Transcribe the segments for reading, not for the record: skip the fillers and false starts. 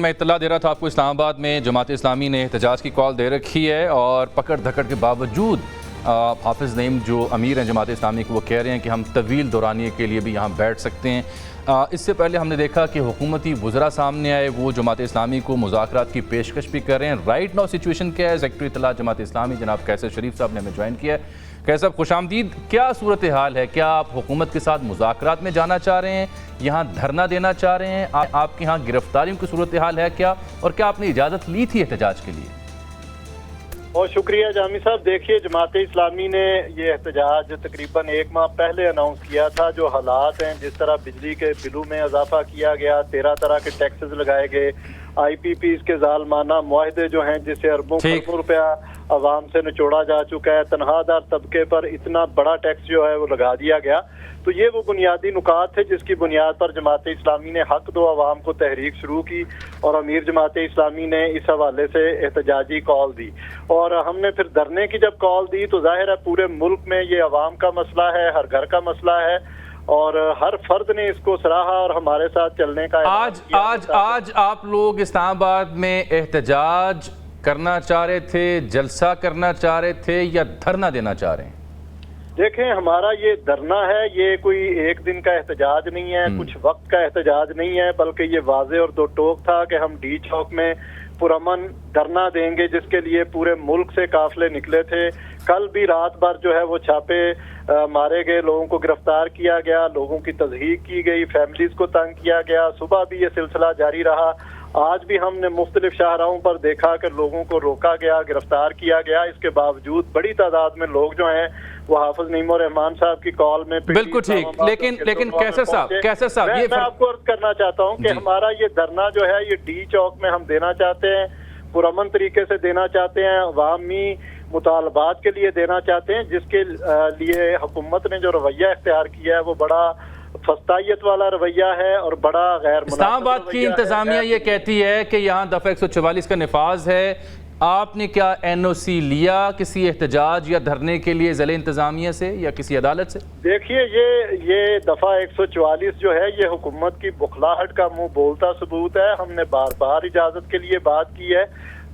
मैं इत्तला दे रहा था आपको, इस्लामाबाद में जमात इस्लामी ने एहतजाज की कॉल दे रखी है और पकड़ धकड़ के बावजूद हाफिज़ नईम जो अमीर हैं जमात इस्लामी के, वो कह रहे हैं कि हम तवील दौरानिए के लिए भी यहाँ बैठ सकते हैं। इससे पहले हमने देखा कि हुकूमती वज़रा सामने आए, वो जमात इस्लामी को मुज़ाकरात की पेशकश भी कर रहे हैं। राइट नाउ सिचुएशन क्या है? सेक्रेटरी इत्तला जमात इस्लामी जनाब कैसर शरीफ साहब ने हमें ज्वाइन किया है। कैसर साहब खुशामदीद, क्या सूरत हाल है? क्या आप हुकूमत के साथ मुज़ाकरात में जाना चाह रहे हैं, यहाँ धरना देना चाह रहे हैं? आपके यहाँ गिरफ्तारियों की सूरत हाल है क्या, और क्या आपने इजाज़त ली थी एहतजाज के लिए? बहुत शुक्रिया जामी साहब। देखिए, जमात इस्लामी ने ये एहतजाज तकरीबन 1 माह पहले अनाउंस किया था। जो हालात हैं, जिस तरह बिजली के बिलों में इजाफा किया गया, 13 तरह के टैक्सेस लगाए गए, IPPs के जालमाना मुआहदे जो हैं जिससे अरबों करोड़ों रुपया आवाम से निचोड़ा जा चुका है, तनख्वाहदार तबके पर इतना बड़ा टैक्स जो है वो लगा दिया गया। तो ये वो बुनियादी नुकात थे जिसकी बुनियाद पर जमात इस्लामी ने हक दो आवाम को तहरीक शुरू की और अमीर जमात इस्लामी ने इस हवाले से एहतजाजी कॉल दी। और हमने फिर धरने की जब कॉल दी तो जाहिर है पूरे मुल्क में ये आवाम का मसला है, हर घर का मसला है और हर फर्द ने इसको सराहा और हमारे साथ चलने का आज आप लोग इस्लामाबाद में एहतजाज करना चाह रहे थे, जलसा करना चाह रहे थे, या धरना देना चाह रहे हैं? देखें, हमारा ये धरना है, ये कोई एक दिन का एहतजाज नहीं है, कुछ वक्त का एहतजाज नहीं है, बल्कि ये वाज़े और दो टोक था कि हम डी चौक में पुरअमन धरना देंगे, जिसके लिए पूरे मुल्क से काफिले निकले थे। कल भी रात भर जो है वो छापे मारे गए, लोगों को गिरफ्तार किया गया, लोगों की तज़हीक की गई, फैमिलीज को तंग किया गया। सुबह भी ये सिलसिला जारी रहा। आज भी हमने मुख्तलिफ शाहराहों पर देखा कि लोगों को रोका गया, गिरफ्तार किया गया। इसके बावजूद बड़ी तादाद में लोग जो हैं वो हाफिज नईम रहमान साहब की कॉल में बिल्कुल ठीक, लेकिन कैसर साहब मैं आपको अर्ज करना चाहता हूँ कि हमारा ये धरना जो है ये डी चौक में हम देना चाहते हैं, पुरअमन तरीके से देना चाहते हैं, अवामी मुतालबात के लिए देना चाहते हैं, जिसके लिए हुकूमत ने जो रवैया इख्तियार किया है वो बड़ा फस्तायत वाला रवैया है और बड़ा गैर। इस्लामाबाद की इंतजामिया ये कहती है कि यहाँ दफ़ा 144 का निफाज है। आपने क्या NOC लिया किसी एहतजाज या धरने के लिए ज़िले इंतजामिया से या किसी अदालत से? देखिए, ये दफ़ा 144 जो है ये हुकूमत की बुखलाहट का मुंह बोलता सबूत है। हमने बार बार इजाज़त के लिए बात की है,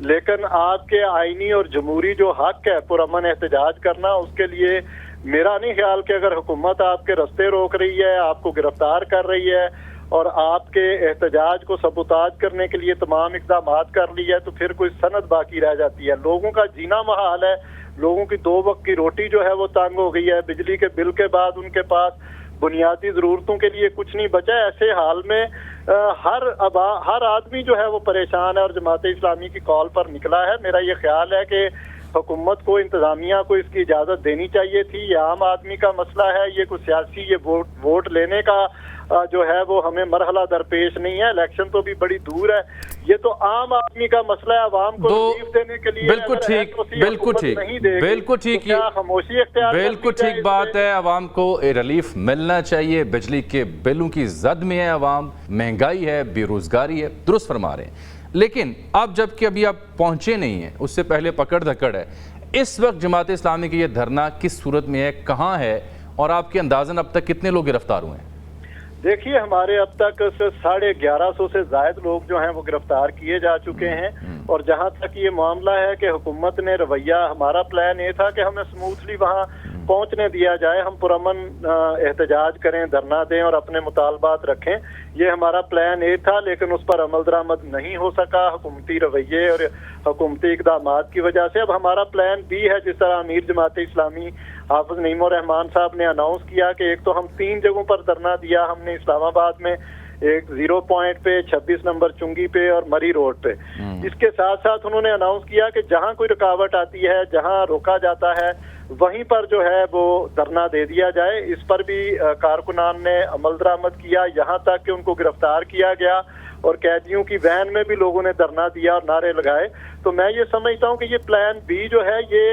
लेकिन आपके आईनी और जमहूरी जो हक है पुरअमन एहतजाज करना, उसके लिए मेरा नहीं ख्याल कि अगर हुकूमत आपके रास्ते रोक रही है, आपको गिरफ्तार कर रही है और आपके एहतजाज को सबूताज करने के लिए तमाम इक़दामात कर ली है, तो फिर कोई सनद बाकी रह जाती है। लोगों का जीना महाल है, लोगों की 2 वक्त की रोटी जो है वो तंग हो गई है, बिजली के बिल के बाद उनके पास बुनियादी ज़रूरतों के लिए कुछ नहीं बचा है। ऐसे हाल में हर आदमी जो है वो परेशान है और जमात इस्लामी की कॉल पर निकला है। मेरा ये ख्याल है कि हुकूमत को, इंतजामिया को इसकी इजाज़त देनी चाहिए थी। ये आम आदमी का मसला है, ये कोई सियासी ये वोट लेने का जो है वो हमें मरहला दरपेश नहीं है। इलेक्शन तो भी बड़ी दूर है, ये तो आम आदमी का मसला है। आवाम को रिलीफ देने के लिए बिल्कुल ठीक खामोशी इख्तियार, बिल्कुल ठीक बात है। आवाम को रिलीफ मिलना चाहिए। बिजली के बिलों की जद में है आवाम, महंगाई है, बेरोजगारी है, दुरुस्त फरमा रहे हैं। लेकिन अब जबकि अभी आप पहुंचे नहीं हैं, उससे पहले पकड़ धकड़ है, इस वक्त जमात इस्लामी की ये धरना किस सूरत में है, कहाँ है, और आपके अंदाजन अब तक कितने लोग गिरफ्तार हुए हैं? देखिए, हमारे अब तक 1150 से ज्यादा लोग जो हैं वो गिरफ्तार किए जा चुके हैं। और जहां तक ये मामला है कि हुकूमत ने रवैया, हमारा प्लान ये था कि हमें स्मूथली वहां पहुंचने दिया जाए, हम पुरअमन एहतजाज करें, धरना दें और अपने मुतालबात रखें। ये हमारा प्लान ए था, लेकिन उस पर अमल दरामद नहीं हो सका हुकूमती रवैये और हुकूमती इक़दामात की वजह से। अब हमारा प्लान बी है, जिस तरह अमीर जमात इस्लामी हाफिज नईम रहमान साहब ने अनाउंस किया कि एक तो हम 3 जगहों पर धरना दिया हमने, इस्लामाबाद में एक 0 पॉइंट पे, 26 नंबर चुंगी पे और मरी रोड पे। इसके साथ साथ उन्होंने अनाउंस किया कि जहां कोई रुकावट आती है, जहां रोका जाता है, वहीं पर जो है वो धरना दे दिया जाए। इस पर भी कारकुनान ने अमल दरामद किया, यहाँ तक कि उनको गिरफ्तार किया गया और कैदियों की वैन में भी लोगों ने धरना दिया और नारे लगाए। तो मैं ये समझता हूँ कि ये प्लान बी जो है ये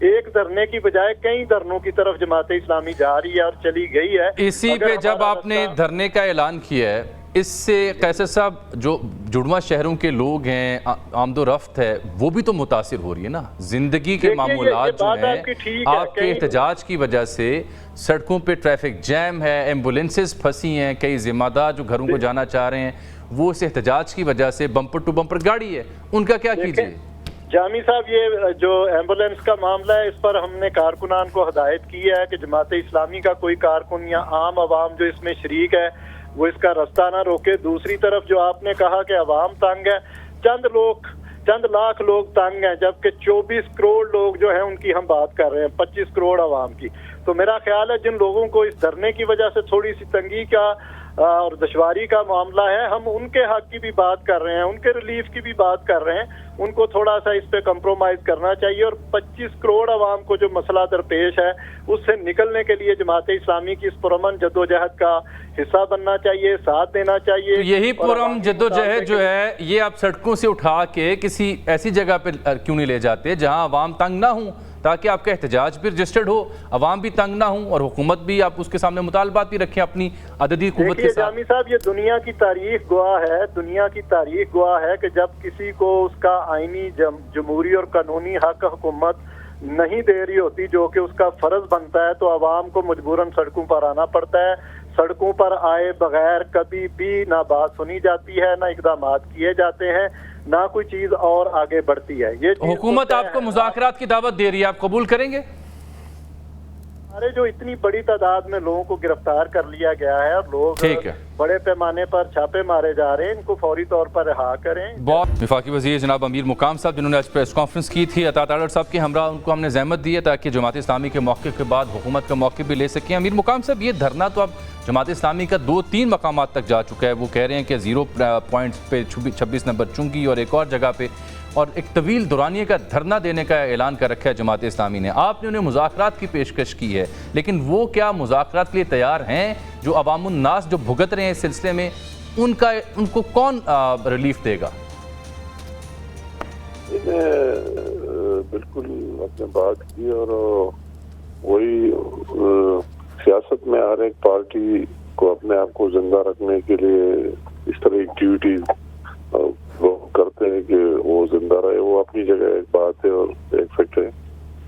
एक धरने की बजाय कई धरनों की तरफ जमात इस्लामी जा रही है और चली गई है। इसी पे जब आपने धरने का ऐलान किया है, اس سے قیصر صاحب جو جڑواں شہروں کے لوگ ہیں، آمد و رفت ہے، وہ بھی تو متاثر ہو رہی ہے نا. زندگی کے معمولات جو ہیں آپ کے احتجاج کی وجہ سے سڑکوں پہ ٹریفک جیم ہے، ایمبولینسز پھنسی ہیں، کئی ذمہ دار جو گھروں کو جانا چاہ رہے ہیں وہ اس احتجاج کی وجہ سے بمپر ٹو بمپر گاڑی ہے، ان کا کیا کیجئے؟ جامی صاحب، یہ جو ایمبولینس کا معاملہ ہے اس پر ہم نے کارکنان کو ہدایت کی ہے کہ جماعت اسلامی کا کوئی کارکن یا عام عوام جو اس میں شریک ہے وہ اس کا رستہ نہ روکے. دوسری طرف جو آپ نے کہا کہ عوام تنگ ہے، چند لاکھ لوگ تنگ ہیں، جبکہ 24 کروڑ لوگ جو ہیں ان کی ہم بات کر رہے ہیں، 25 کروڑ عوام کی. تو میرا خیال ہے جن لوگوں کو اس دھرنے کی وجہ سے تھوڑی سی تنگی کا اور دشواری کا معاملہ ہے، ہم ان کے حق کی بھی بات کر رہے ہیں، ان کے ریلیف کی بھی بات کر رہے ہیں. ان کو تھوڑا سا اس پہ کمپرومائز کرنا چاہیے، اور 25 کروڑ عوام کو جو مسئلہ درپیش ہے اس سے نکلنے کے لیے جماعت اسلامی کی اس پرامن جدوجہد کا حصہ بننا چاہیے، ساتھ دینا چاہیے. یہی پرامن جدوجہد جو ہے یہ آپ سڑکوں سے اٹھا کے کسی ایسی جگہ پہ کیوں نہیں لے جاتے جہاں عوام تنگ نہ ہوں، تاکہ آپ کا احتجاج بھی رجسٹرڈ ہو، عوام بھی تنگ نہ ہوں، اور حکومت بھی آپ اس کے سامنے مطالبات بھی رکھیں اپنی عددی قوت کے ساتھ. جامی صاحب، یہ دنیا کی تاریخ گواہ ہے کہ جب کسی کو اس کا آئینی جمہوری اور قانونی حق حکومت نہیں دے رہی ہوتی جو کہ اس کا فرض بنتا ہے، تو عوام کو مجبوراً سڑکوں پر آنا پڑتا ہے. سڑکوں پر آئے بغیر کبھی بھی نہ بات سنی جاتی ہے، نہ اقدامات کیے جاتے ہیں، نہ کوئی چیز اور آگے بڑھتی ہے. یہ حکومت آپ کو مذاکرات کی دعوت دے رہی ہے، آپ قبول کریں گے؟ ہمارے جو اتنی بڑی تعداد میں لوگوں کو گرفتار کر لیا گیا ہے اور لوگ بڑے پیمانے پر چھاپے مارے جا رہے ہیں، ان کو فوری طور پر رہا کریں. وفاقی وزیر جناب امیر مقام صاحب جنہوں نے آج پریس کانفرنس کی تھی عطا تاڑر صاحب کے ہمراہ، ان کو ہم نے زحمت دی ہے تاکہ جماعت اسلامی کے موقف کے بعد حکومت کا موقف بھی لے سکیں. امیر مقام صاحب، یہ دھرنا تو اب جماعت اسلامی کا 2-3 مقامات تک جا چکا ہے. وہ کہہ رہے ہیں کہ 0 پوائنٹ پہ 26 نمبر چنگی اور ایک اور جگہ پہ، اور ایک طویل دورانیے کا دھرنا دینے کا اعلان کر رکھا ہے جماعت اسلامی نے. آپ نے انہیں مذاکرات کی پیشکش کی ہے، لیکن وہ کیا مذاکرات کے لیے تیار ہیں؟ جو عوام الناس جو بھگت رہے ہیں اس سلسلے میں، ان کو کون ریلیف دے گا؟ بالکل آپ نے بات کی، اور وہی سیاست میں ہر ایک پارٹی کو اپنے آپ کو زندہ رکھنے کے لیے اس طرح ایکٹیویٹیز وہ کرتے ہیں کہ وہ زندہ رہے. وہ اپنی جگہ ایک بات ہے اور ایک فیکٹ ہے،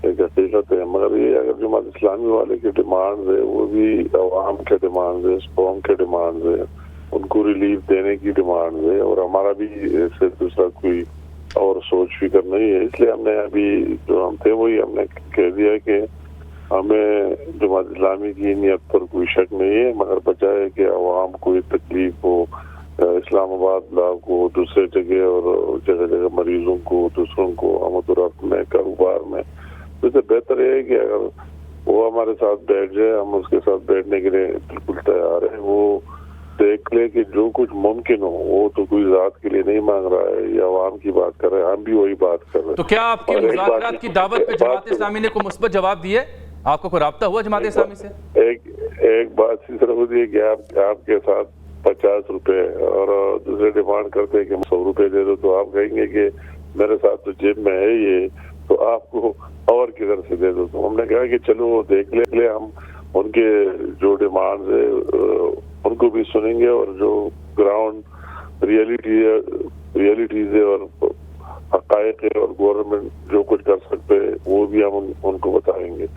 ایک حقیقت ہے. مگر یہ اگر جماعت اسلامی والے کی ڈیمانڈ ہے، وہ بھی عوام کے ڈیمانڈ ہے، اس قوم کے ڈیمانڈ ہے، ان کو ریلیف دینے کی ڈیمانڈ ہے، اور ہمارا بھی اس سے دوسرا کوئی اور سوچ فکر نہیں ہے. اس لیے ہم نے ابھی جو ہم تھے وہی ہم نے کہہ دیا کہ ہمیں جماعت اسلامی کی نیت پر کوئی شک نہیں ہے، مگر بجائے کہ عوام کو تکلیف ہو، اسلام آباد لاؤ کو دوسرے جگہ اور جگہ جگہ مریضوں کو، دوسروں کو آمد و رفت میں، کاروبار میں، تو اس سے بہتر یہ ہے کہ اگر وہ ہمارے ساتھ بیٹھ جائے، ہم اس کے ساتھ بیٹھنے کے لیے بالکل تیار ہیں. وہ دیکھ لے کہ جو کچھ ممکن ہو، وہ تو کوئی ذات کے لیے نہیں مانگ رہا ہے یا عوام کی بات کر رہے ہیں، ہم بھی وہی بات کر رہے ہیں. تو کیا آپ کی مذاکرات کی دعوت پہ جماعت اسلامی نے کوئی مثبت جواب دیا ہے؟ آپ کو کوئی رابطہ ہوا جماعت اسلامی سے؟ ایک بات سی طرح ہوتی ہے کہ آپ کے ساتھ 50 روپے اور دوسرے ڈیمانڈ کرتے ہیں کہ 100 روپے دے دو، تو آپ کہیں گے کہ میرے ساتھ تو جیب میں ہے یہ، تو آپ کو اور کدھر سے دے دو. تو ہم نے کہا کہ چلو وہ دیکھ لے، ہم ان کے جو ڈیمانڈ ہے ان کو بھی سنیں گے، اور جو گراؤنڈ ریئلٹیز ہے اور حقائق ہے اور گورنمنٹ جو کچھ کر سکتے وہ بھی ہم ان کو بتائیں گے.